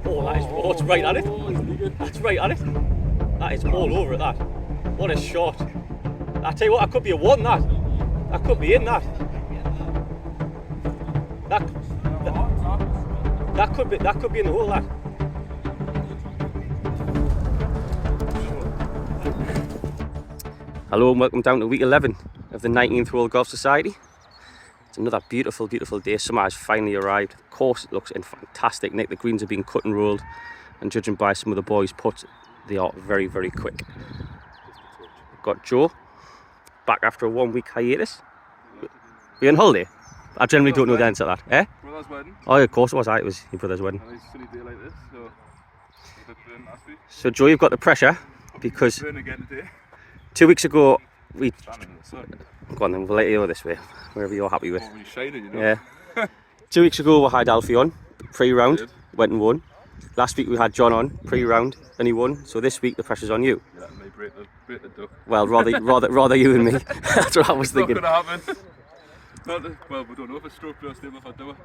Oh, that is, oh, it's right at it. That's right at it. That is all over it, that. What a shot. I tell you what, that could be a one, that. That could be in, that. That could be in the hole, that. Hello and welcome down to week 11 of the 19th World Golf Society. It's another beautiful, beautiful day. Summer has finally arrived. The course looks in fantastic nick. The greens are being cut and rolled, and judging by some of the boys' putts, they are very, very quick. We've got Joe back after a 1 week hiatus. Were you on holiday? I generally don't know the answer to that. Eh? Brother's wedding. Oh, of course it was. It was your brother's wedding. And it's a sunny day like this, so a bit burnt last week. So Joe, you've got the pressure because Burn again today. 2 weeks ago we... Standing in the sun. Go on then, we'll let you go this way, wherever you're happy with. Oh, really shiny, you know. Yeah. 2 weeks ago we had Alfie on, pre-round, went and won. Last week we had John on, pre-round, and he won. So this week the pressure's on you. Yeah, may break the duck. Well, rather you than me. That's what I was thinking. It's not going to happen. Well, we don't know if it's stroke play or stable if I do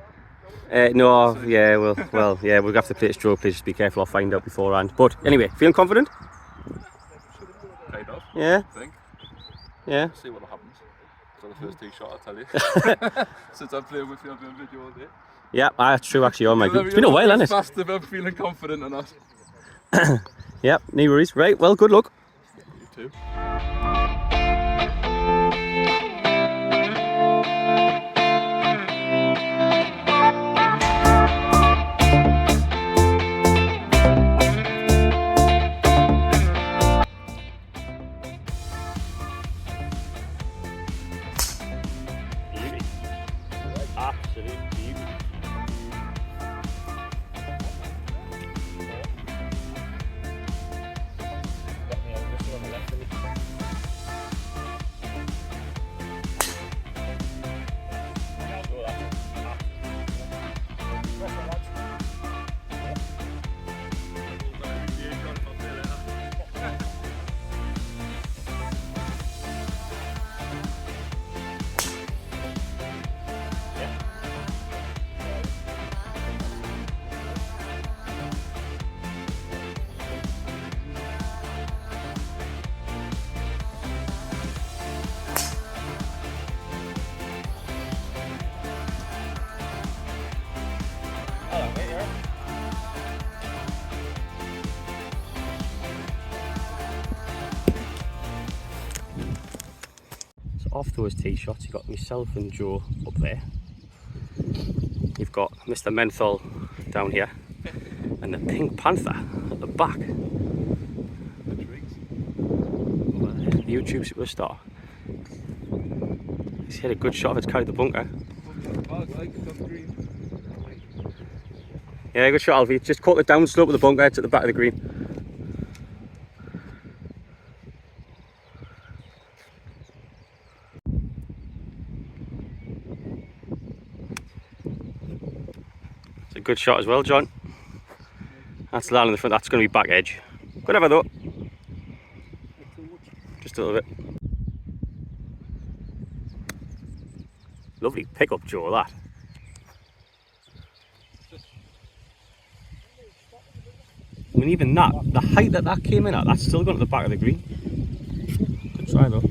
it. No, yeah, well, yeah, we'll have to play it stroke play, just be careful, I'll find out beforehand. But anyway, feeling confident? Kind of. Yeah? I think. Yeah? See what happens. It's the first tee shot, I'll tell you. Since I've played with you, I've been video all day. Yeah, that's true actually on my group. It's been a while, hasn't it? Fast if I'm feeling confident or not. Yep, no worries. Right, well, good luck. You too. Absolute beauty. Off those tee shots, you've got myself and Joe up there. You've got Mr. Menthol down here, and the Pink Panther at the back. The YouTube superstar. He's hit a good shot if it's carried the bunker. Yeah, good shot, Alfie. Just caught the down slope of the bunker, it's at the back of the green. It's a good shot as well, John. That's the line in the front, that's going to be back edge. Good ever though. Just a little bit. Lovely pick up, Joe, that. I mean, even that, the height that came in at, that's still going to the back of the green. Good try though.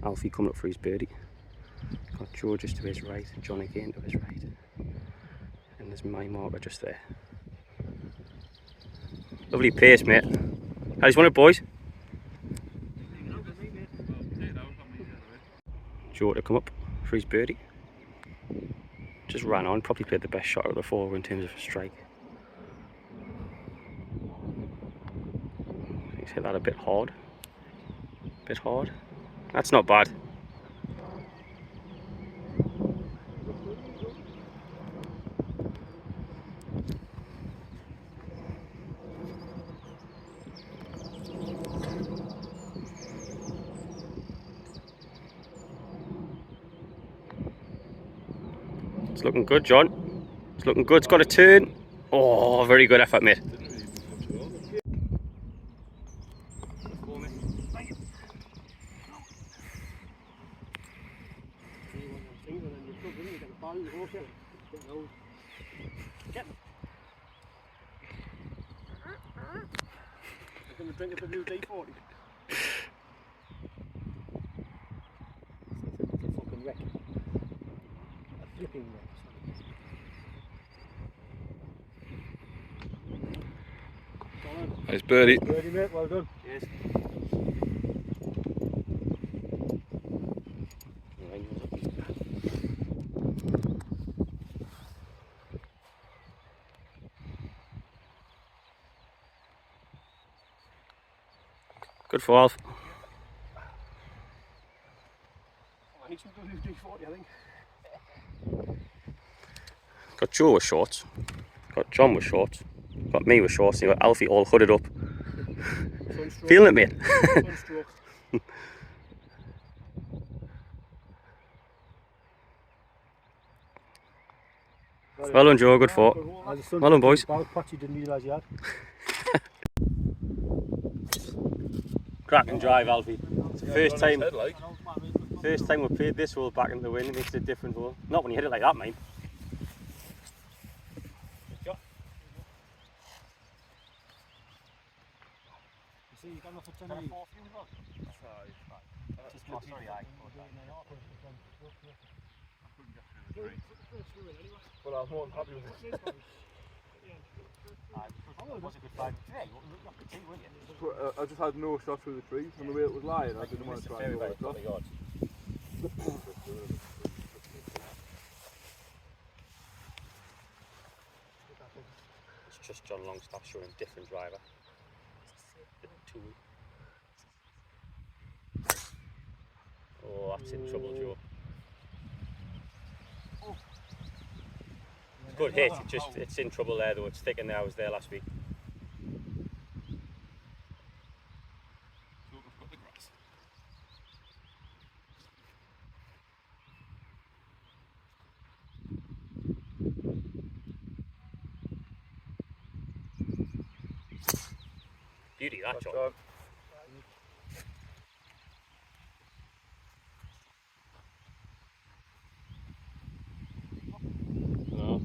Alfie coming up for his birdie. Got Joe just to his right, John again to his right. And there's my marker just there. Lovely pace, mate. How does one of boys? Joe to come up for his birdie. Just ran on, probably played the best shot of the four in terms of a strike. He's hit that a bit hard. That's not bad. looking good, John. It's looking good. It's got a turn. Oh, very good effort, mate. I'm drink of the new D40. It's a fucking wreck. A flipping wreck. Nice birdie. Birdie, mate, well done. Yes. Good for Alf. I need some new D40, I think. Got Joe with shorts. Got John with shorts. Got me with shorts. And you got Alfie all hooded up. Sunstroke. Feeling it, mate? Sunstroke. Well done, Joe. Good fought. Well done, boys. Patchy didn't realise you had. Cracking drive, Alfie. It's the first time we've played this hole back into the wind. It makes it a different hole. Not when you hit it like that, mate. You see, you got enough for 10 Well, I'm more than happy with it. I just had no shot through the trees, and the way it was lying, I didn't want to try and go across. It's just John Longstaff showing a different driver. Oh, that's in trouble, Joe. Good hit. It's in trouble there though. It's thicker than I was there last week. So we've got the grass. Beauty that, John. No.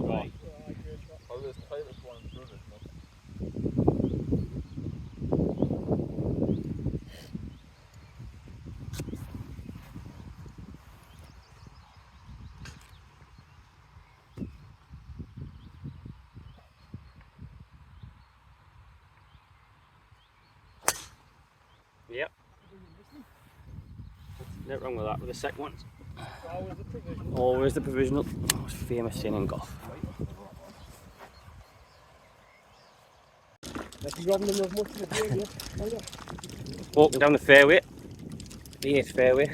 Right. Oh, this tightest one through this one. Yep. Nothing wrong with that with the second one. Always the provisional. Always the provisional. Oh, it's famous thing in golf. If you haven't enough much to do yet. Walking down the fairway, the 8th fairway,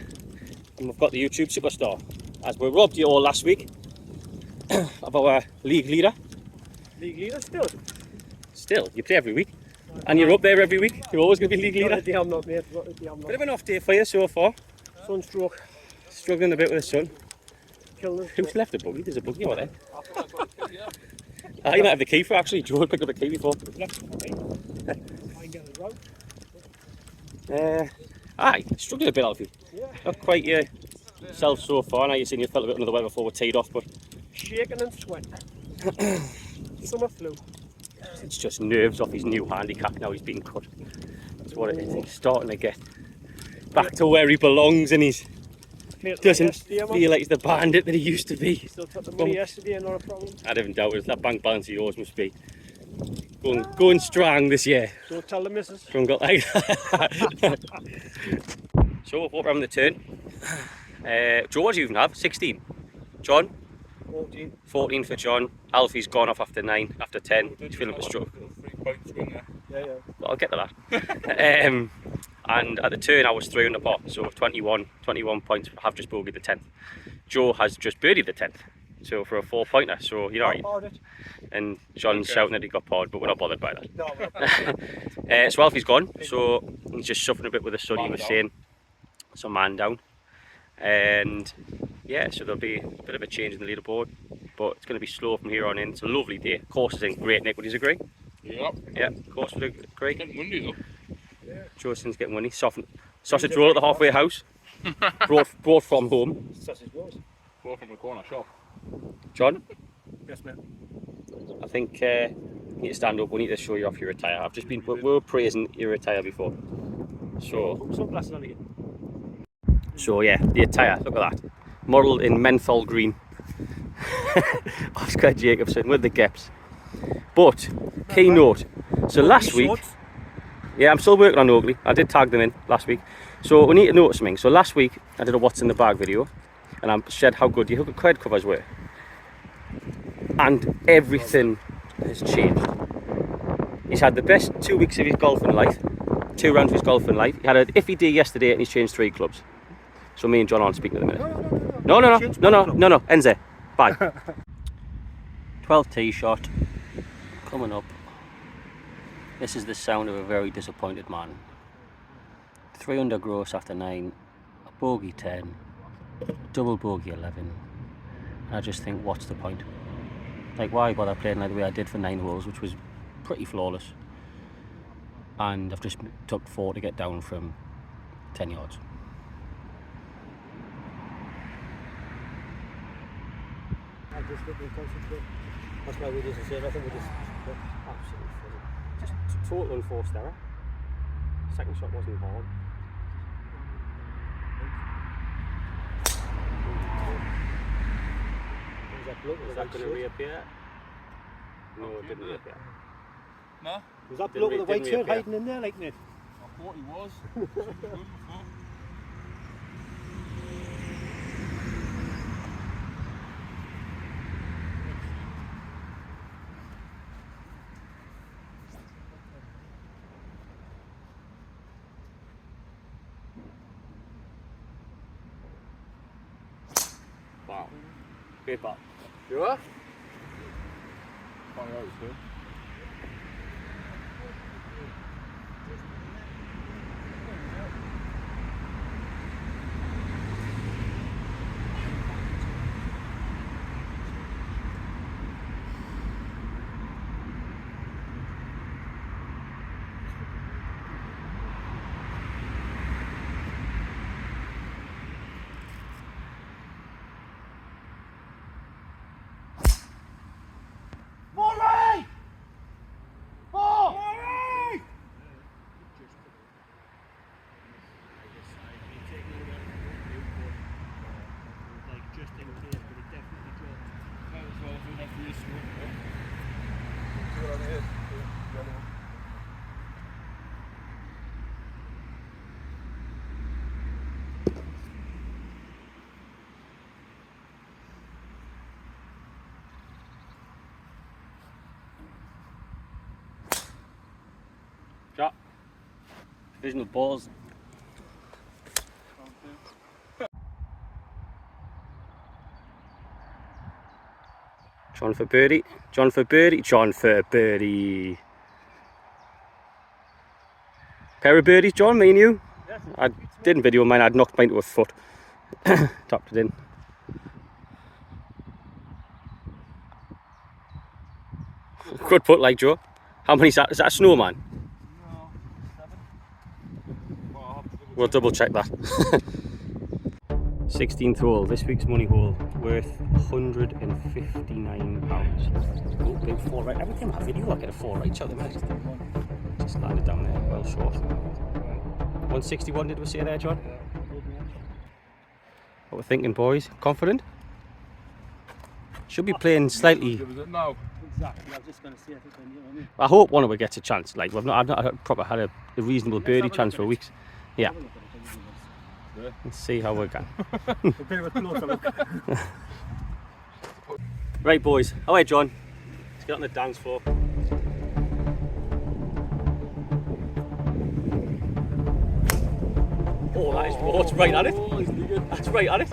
and we've got the YouTube superstar. As we robbed you all last week of our league leader. League leader still. Still, you play every week, and you're up there every week. You're always going to be league leader. Not the damn not, mate. Not the damn Bit not. of an off day for you so far. Sunstroke. Struggling a bit with the sun. Killing us. Who's left a buggy? There's a buggy over there. You might have the key for actually. Joe picked up the key before. I can get it right. Aye, struggling a bit, Alfie. Yeah. Not quite yourself so far. Now you're saying you felt a bit under the weather before we teed off, but Shaking and sweating. Summer flu. it's just nerves off his new handicap now he's been cut. That's what it is. He's starting to get back to where he belongs, and he's doesn't feel like he's the bandit that he used to be. Still took the money yesterday, not a problem. I don't doubt it. That bank balance of yours must be going strong this year. Don't tell the missus. From got like So what we're having the turn. Joe, what do you even have? 16. John? 14. 14 for John. Alfie's gone off after 9, after 10. He's feeling a bit struck. Yeah, yeah. I'll get to that. and at the turn I was 3 under par, so 21 points. I've just bogeyed the 10th. Joe has just birdied the 10th, so for a 4-pointer, so you know, and John's shouting that he got parred, but we're not bothered by that. No. So Alfie's gone, so he's just suffering a bit with the sun. He was saying some man down, and yeah, so there'll be a bit of a change in the leaderboard, but it's going to be slow from here on in. It's a lovely day. Course is in great nick. Would you agree? Yeah. Yeah, course would agree. Getting windy though. Joseph's getting windy. Sausage roll at the halfway house. brought from home. Sausage rolls. Go from the corner shop. John, Yes, mate. I think you need to stand up. We need to show you off your attire. I've just been, we were praising your attire before. So, Sunglasses on again. so yeah, the attire, look at that. Modelled in menthol green. Oscar Jacobson with the Geps. But, key note, so last week, yeah, I'm still working on Oakley. I did tag them in last week. So we need to note something. So last week, I did a what's in the bag video, and I said how good your credit covers were. And everything has changed. He's had the best 2 weeks of his golfing life, 2 rounds of his golfing life. He had an iffy day yesterday and he's changed 3 clubs. So me and John aren't speaking at the minute. No, NZ. Bye. 12th tee shot, coming up. This is the sound of a very disappointed man. 3 under gross after 9, a bogey 10, double bogey 11. And I just think, what's the point? Like, why bother playing like the way I did for 9 holes, which was pretty flawless. And I've just took 4 to get down from 10 yards. I just get me concentrate. That's why we didn't say nothing. We just absolutely fuzzy. Just total unforced error. Second shot wasn't hard. Was that going to reappear? No, it didn't reappear. No? Was that bloke with the white Didn't shirt reappear. hiding in there like Ned? I thought he was. Wow. Great ball. You are? Funny how it's good. Shot. Divisional balls. John for birdie. John for birdie. John for birdie. Pair of birdies, John, me and you. Yeah. I didn't video mine. I'd knocked mine to a foot. Topped it in. Good putt, like Joe. How many is that? Is that a snowman? No, 7. Well, I'll have to We'll double check that. 16th hole, this week's money hole, worth £159. Oh, big 4 right. Every time I video, I get a 4 right out the minute. Just landed down there, well short. 161, did we say there, John? What we're thinking, boys? Confident? Should be playing slightly. Give us it now. Exactly. I was just going to say it. You know what I mean? I hope one of us gets a chance. Like, I've not had a reasonable birdie chance for weeks. Yeah. Let's see how we're going. A bit of a closer look. Right, boys. Away, John. Let's get on the dance floor. Oh, that is, oh, it's right at it. Oh, he's digging. That's right at it.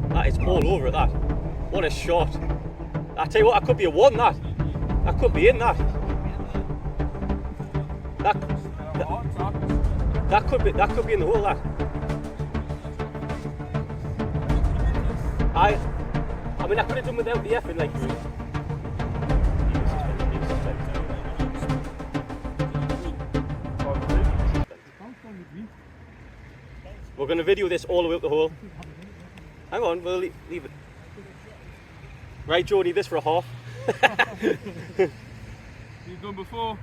That is all over it, that. What a shot. I tell you what, that could be a one, that. That could be in, that. That could be in the hole, that. I mean, I could have done without the effing, like. We're going to video this all the way up the hole. Hang on, we'll leave it. Right, Joe, need this for a half. You've done before.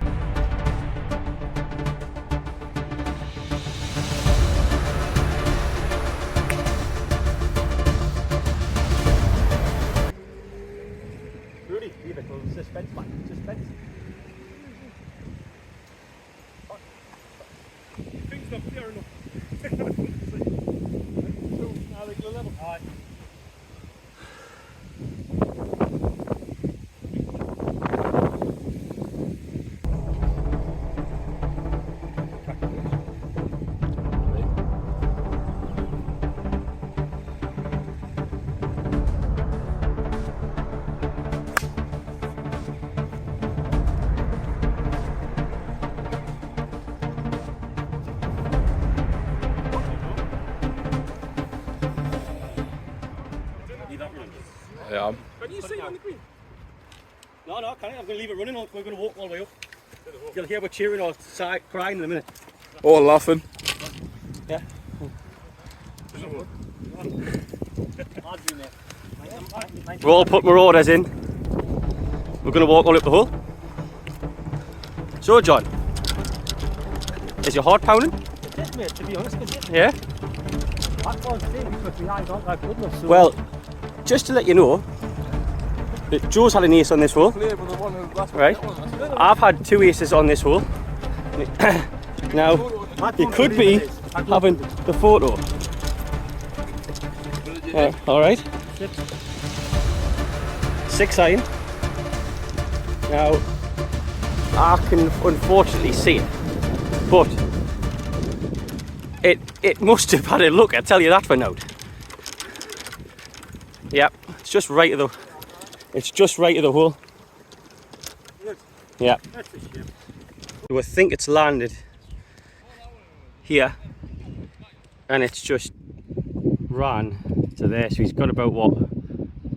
Rudy, leave it. Well, suspense, man. Suspense. Things not clear enough. Now they go level. Aye. I am. Can you see it on the green? No, no, can't. I'm going to leave it running. We're going to walk all the way up. You'll hear we're cheering or crying in a minute. Oh, laughing. Yeah. We're all putting our orders in. We're going to walk all up the hole. So, John, is your heart pounding? It is, mate, to be honest with you. Yeah. I can't see because my eyes aren't that good enough. So Well, just to let you know, that Joe's had an ace on this hole. Play with the one who last Right. one. I've had 2 aces on this hole. Now, you could be having the photo. All right. 6 iron. Now, I can unfortunately see it, but it must have had a look. I tell you that for now. Yep, it's just right of the. It's just right of the hole. Yeah. So I think it's landed here, and it's just ran to there. So he's got about what?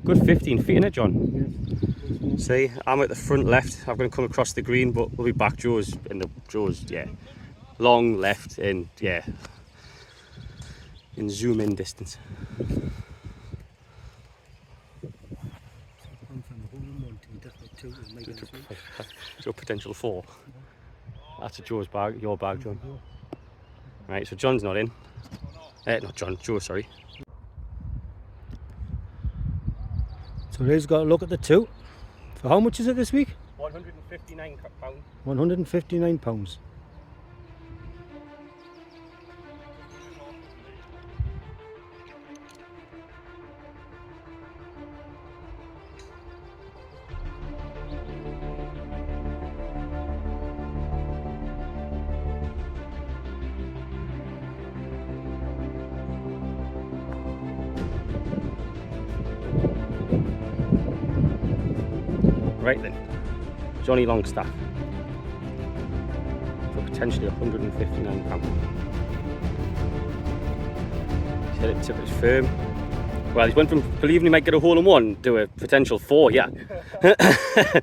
Good 15 feet in it, John. See, I'm at the front left. I'm going to come across the green, but we'll be back. Joe's yeah, long left and yeah, in zoom in distance. So potential 4. That's a Joe's bag, your bag, John. Right, so John's not in. Not John, Joe, sorry. So Ray's got a look at the 2. For how much is it this week? £159. £159. Right then, Johnny Longstaff for potentially £159. He's hit it tip of his firm. Well, he's went from believing he might get a hole in one to a potential 4, yeah. Had to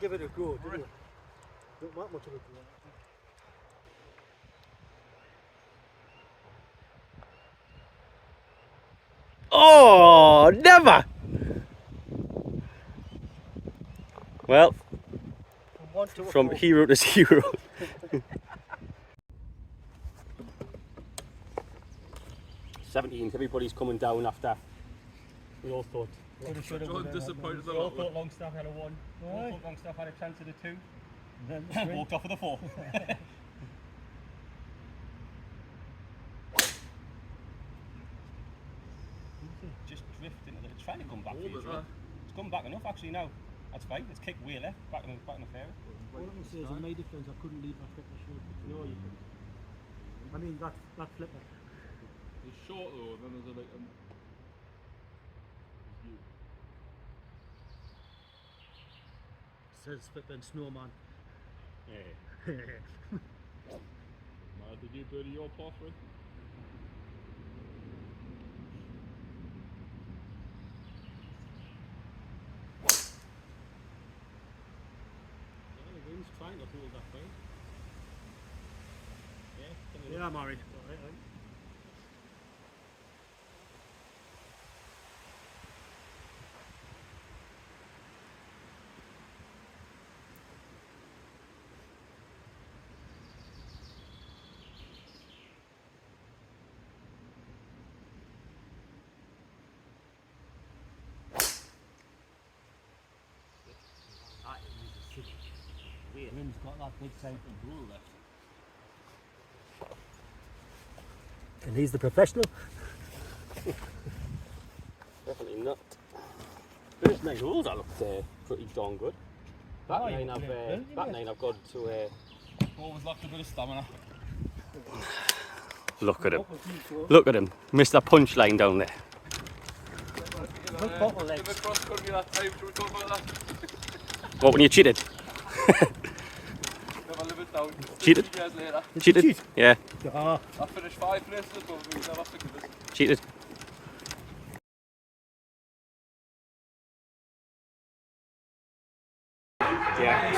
give it a go, didn't you? Don't want much of it. Oh, never! Well, from hero to zero. '17. Everybody's coming down after. We all thought. John disappointed We a all lot. thought Longstaff had a 1. We all thought Longstaff had a chance at a 2. Walked off with a 4. Just drifting. It's trying to come back. For you, Joe. It's come back enough actually now. That's fine. It's kicked way left, back in the fairway. All I can say is in my defence, I couldn't leave my foot in the shirt. No, you couldn't. I mean, that flipper. It's short though, and then there's a like Says flipping snowman. Hey. Did you birdie your par 3? The wind's trying to hold that thing. Yeah, I'm married. Wind's got that big tank of bull left. And he's the professional. Definitely not. First 9 holes I looked pretty darn good. Back Oh, nine I've got to Always lacked a bit of stamina. look at him. Look at him. Missed that punch line down there. Bottle legs. If it cross country that time, should we talk about that? What, when you cheated? Never live it down. Cheated? 2 years later, Cheated? cheat? Yeah, Ah, I finished 5 places above me, never figured this. cheated.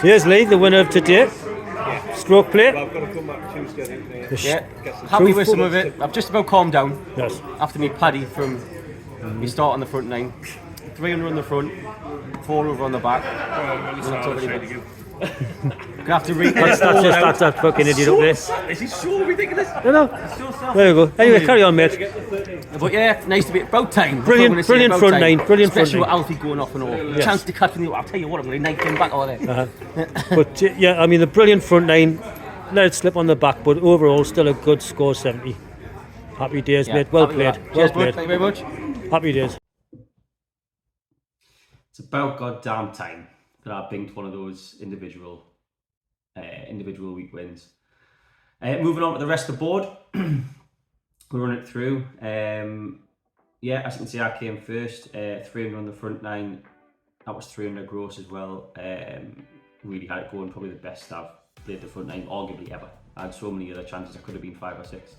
here's Lee, the winner of today. Stroke play. I've got to come back Tuesday, I think. Yeah, happy with some of it. I've just about calmed down Yes. after me paddy from me start on the front 9. 300 on the front, 4 over on the back. Gonna have to That's that fucking idiot up there. Is he so ridiculous? No. There you go. Anyway, carry on, mate. But yeah, nice to be about time. Brilliant- That's what brilliant I'm gonna say, about front time. nine, brilliant front Especially with nine. Alfie going off and all. Chance to cut from the. I'll tell you what, I'm going to knife him back over there. But yeah, I mean, the brilliant front 9. Let it slip on the back, but overall, still a good score, 70. Happy days, Yeah, mate. Well happy with played. that. Well Cheers, bud. played. Thank you very much. Happy days. It's about goddamn time that I binged one of those individual week wins. Moving on to the rest of the board, we'll run it through. Yeah, as you can see, I came first. 300 on the front 9. That was 300 gross as well. Really had it going. Probably the best I've played the front 9, arguably ever. I had so many other chances. I could have been 5 or 6.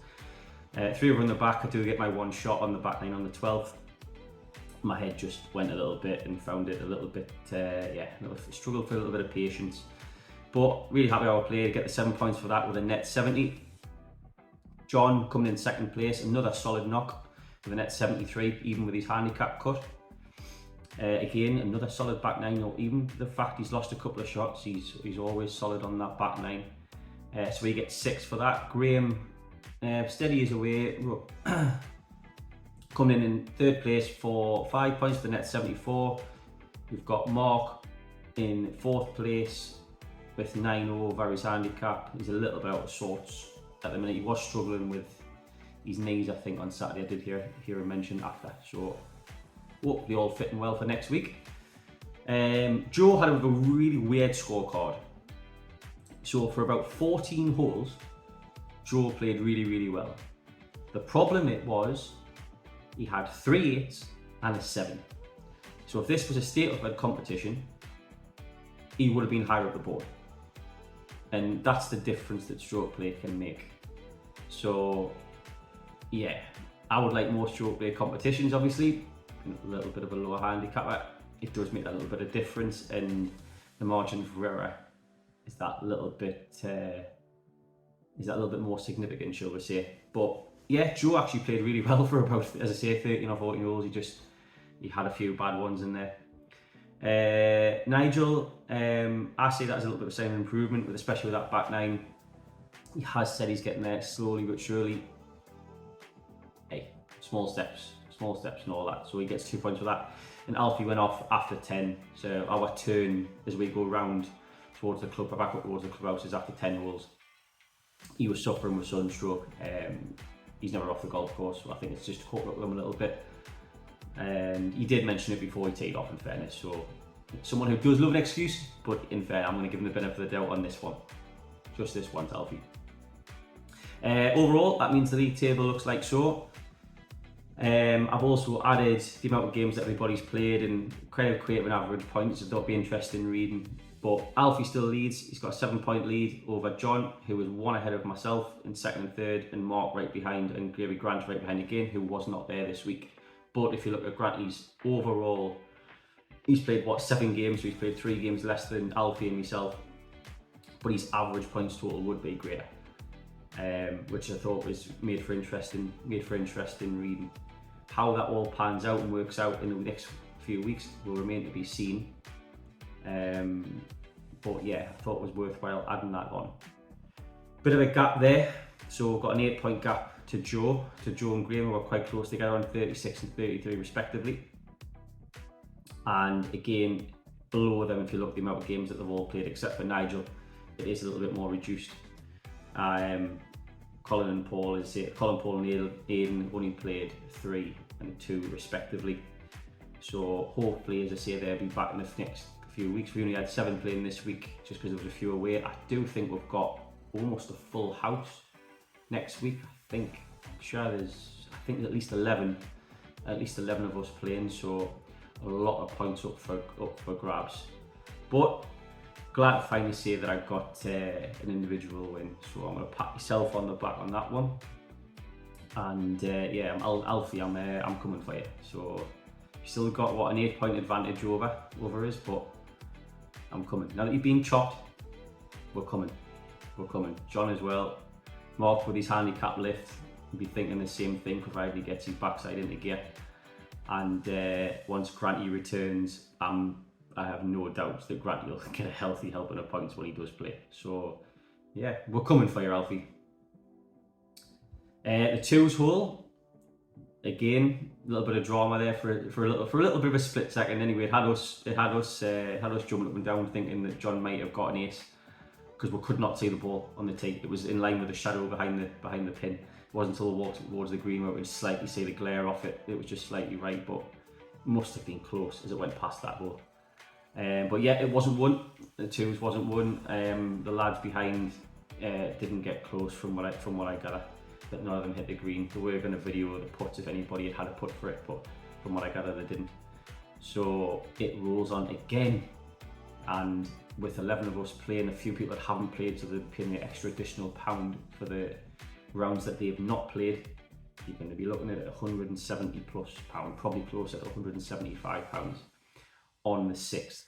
3 over on the back. I do get my 1 shot on the back 9 on the 12th. My head just went a little bit and found it a little bit, struggled for a little bit of patience. But really happy how I played, get the 7 points for that with a net 70. John coming in 2nd place, another solid knock with a net 73, even with his handicap cut. Again, another solid back 9, or even the fact he's lost a couple of shots, he's always solid on that back 9. So he gets 6 for that. Graham, steady as away. Coming in 3rd place for 5 points for the net 74. We've got Mark in 4th place with 9 over his handicap. He's a little bit out of sorts at the minute. He was struggling with his knees, I think, on Saturday. I did hear him mention after. So hopefully all fitting well for next week. Joe had a really weird scorecard. So for about 14 holes, Joe played really, really well. The problem it was, he had 3 8s and a 7. So if this was a state-of-the-art competition, he would have been higher up the board. And that's the difference that stroke play can make. So yeah, I would like more stroke play competitions, obviously. A little bit of a lower handicap, it does make a little bit of difference, and the margin for error is that little bit more significant, shall we say. But yeah, Joe actually played really well for about, as I say, 13 or 14 holes. He had a few bad ones in there. Nigel, I say that as a little bit of a sign of improvement, especially with that back 9. He has said he's getting there slowly but surely. Hey, small steps and all that. So he gets 2 points for that. And Alfie went off after 10. So our turn as we go round towards the club, back up towards the clubhouses after 10 holes. He was suffering with sunstroke. He's never off the golf course, so I think it's just caught up with him a little bit. And he did mention it before he teed off, in fairness. So someone who does love an excuse, but in fair, I'm going to give him the benefit of the doubt on this one. Just this one, Alfie. Overall, that means the league table looks like so. I've also added the amount of games that everybody's played and kind of create an average points. I thought it'd be interesting reading. But Alfie still leads. He's got a 7-point lead over John, who was 1 ahead of myself in second and third, and Mark right behind, and Gary Grant right behind again, who was not there this week. But if you look at Granty's overall, he's played 7 games, so he's played 3 games less than Alfie and myself. But his average points total would be greater, which I thought was made for interesting reading. How that all pans out and works out in the next few weeks will remain to be seen. But yeah, I thought it was worthwhile adding that on. Bit of a gap there, so we've got an 8-point gap to Joe and Graham, who are quite close together on 36 and 33 respectively. And again, below them, if you look at the amount of games that they've all played, except for Nigel, it is a little bit more reduced. Colin and Paul and Aidan only played 3 and 2 respectively. So hopefully, as I say, they'll be back in the next few weeks. We only had 7 playing this week just because there was a few away. I do think we've got almost a full house next week. I think there's at least 11 of us playing, so a lot of points up for grabs. But glad to finally say that I got an individual win, so I'm going to pat myself on the back on that one. And yeah, Alfie, I'm coming for you. So you still got an 8-point advantage over us, but I'm coming. Now that you've been chopped, we're coming. John as well. Mark with his handicap lift will be thinking the same thing, provided he gets his backside into gear. And once Granty returns, I have no doubts that Granty will get a healthy helping of points when he does play. So yeah, we're coming for you, Alfie. The twos hole, again, a little bit of drama there for a little bit of a split second. Anyway, it had us jumping up and down, thinking that John might have got an ace because we could not see the ball on the tee. It was in line with the shadow behind the pin. It wasn't until we walked towards the green where we could slightly see the glare off it. It was just slightly right, but must have been close as it went past that hole. But yeah, it wasn't one. The twos wasn't one. The lads behind didn't get close from what I gather. That none of them hit the green. They were going to video the putts if anybody had a putt for it, but from what I gather they didn't. So it rolls on again, and with 11 of us playing, a few people that haven't played, so they're paying the extra additional pound for the rounds that they've not played. You're going to be looking at £170 plus, probably closer to £175 on the 6th.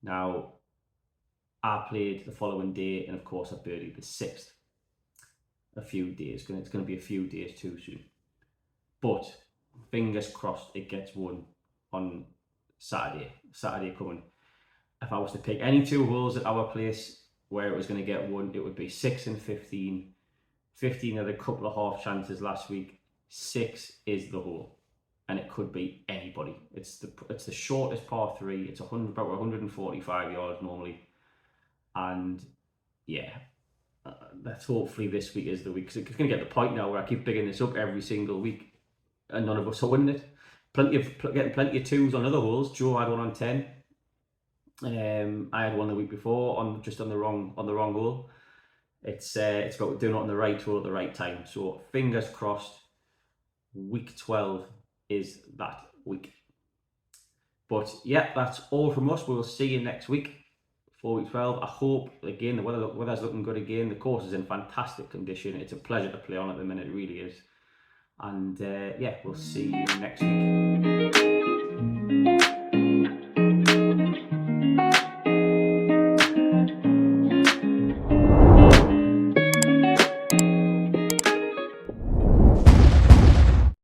Now, I played the following day, and of course I birdied the 6th. It's going to be a few days too soon. But fingers crossed it gets won on Saturday coming. If I was to pick any 2 holes at our place where it was going to get won, it would be 6 and 15. 15 had a couple of half chances last week. 6 is the hole, and it could be anybody. It's the shortest par 3. It's about 145 yards normally, and yeah. That's hopefully this week is the week, because it's going to get the point now where I keep bigging this up every single week and none of us are winning it. Getting plenty of 2s on other holes. Joe had one on 10. I had one the week before on the wrong hole. It's about doing it on the right hole at the right time. So fingers crossed, week 12 is that week. But yeah, that's all from us. We'll see you next week. For week 12, I hope, again, the weather's looking good again. The course is in fantastic condition. It's a pleasure to play on at the minute, it really is. And yeah, we'll see you next week.